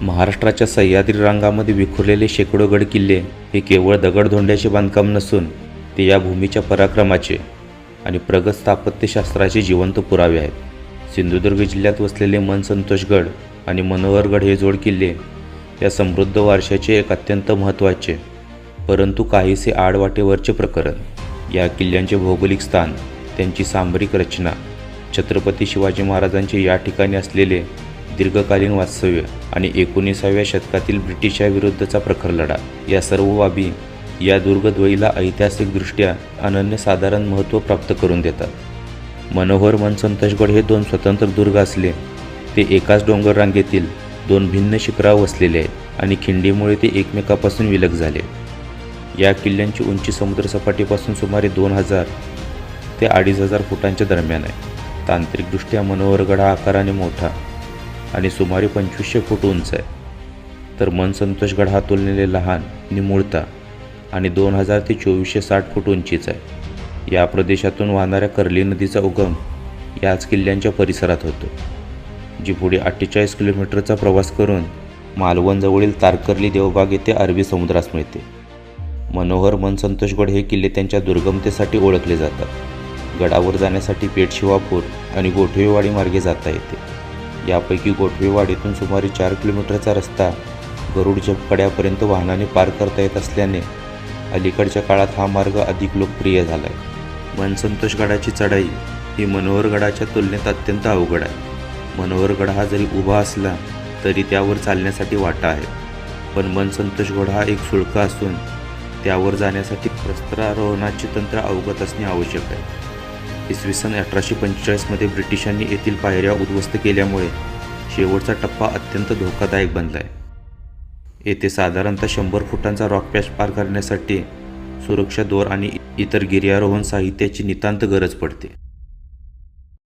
महाराष्ट्राच्या सह्याद्री रांगामध्ये विखुरलेले शेकडो गड किल्ले हे केवळ दगडधोंड्याचे बांधकाम नसून ते या भूमीच्या पराक्रमाचे आणि प्रगत स्थापत्यशास्त्राचे जिवंत पुरावे आहेत। सिंधुदुर्ग जिल्ह्यात वसलेले मनसंतोषगड आणि मनोहरगड हे जोड किल्ले या समृद्ध वारशाचे एक अत्यंत महत्त्वाचे परंतु काहीसे आडवाटेवरचे प्रकरण। या किल्ल्यांचे भौगोलिक स्थान, त्यांची सामरिक रचना, छत्रपती शिवाजी महाराजांचे या ठिकाणी असलेले दीर्घकालीन वास्तव्य आणि 19व्या शतकातील ब्रिटिशांविरुद्धचा प्रखर लढा या सर्व बाबी या दुर्गद्वयीला ऐतिहासिकदृष्ट्या अनन्यसाधारण महत्त्व प्राप्त करून देतात। मनोहर मनसंतोषगड हे दोन स्वतंत्र दुर्ग असले ते एकाच डोंगर रांगेतील दोन भिन्न शिखरावर वसलेले आहेत आणि खिंडीमुळे ते एकमेकापासून विलग झाले। या किल्ल्यांची उंची समुद्रसपाटीपासून सुमारे 2000 ते 2500 फुटांच्या दरम्यान आहे। तांत्रिकदृष्ट्या मनोहरगड हा आकाराने मोठा आणि सुमारे 2500 फूट उंच आहे, तर मनसंतोषगड हा तुलनेने लहान, निमुळता आणि 2000 ते 2460 फूट उंचीचा आहे। या प्रदेशातून वाहणाऱ्या कर्ली नदीचा उगम याच किल्ल्यांच्या परिसरात होतो, जी पुढे 48 किलोमीटरचा प्रवास करून मालवणजवळील तारकर्ली देवबाग येथे अरबी समुद्रास मिळते। मनोहर मनसंतोषगड हे किल्ले त्यांच्या दुर्गमतेसाठी ओळखले जातात। गडावर जाण्यासाठी पेठ शिवापूर आणि गोठवेवाडी मार्गे जाता येते। यापैकी गोठवेवाडीतून सुमारे 4 किलोमीटरचा रस्ता गरुड कड्यापर्यंत वाहनाने पार करता येत असल्याने अलीकडच्या काळात हा मार्ग अधिक लोकप्रिय झाला आहे। मनसंतोषगडाची चढाई ही मनोहरगडाच्या तुलनेत अत्यंत अवघड आहे। मनोहरगड हा जरी उभा असला तरी त्यावर चालण्यासाठी वाटा आहे, पण मनसंतोषगड हा एक सुळका असून त्यावर जाण्यासाठी प्रस्तरारोहणाचे तंत्र अवगत असणे आवश्यक आहे। इसवी सन 1845 मध्ये ब्रिटिशांनी येथील पायऱ्या उद्ध्वस्त केल्यामुळे शेवटचा टप्पा अत्यंत धोकादायक बनला आहे। येथे साधारणतः 100 फुटांचा रॉक पॅच पार करण्यासाठी सुरक्षा दोर आणि इतर गिर्यारोहण साहित्याची नितांत गरज पडते।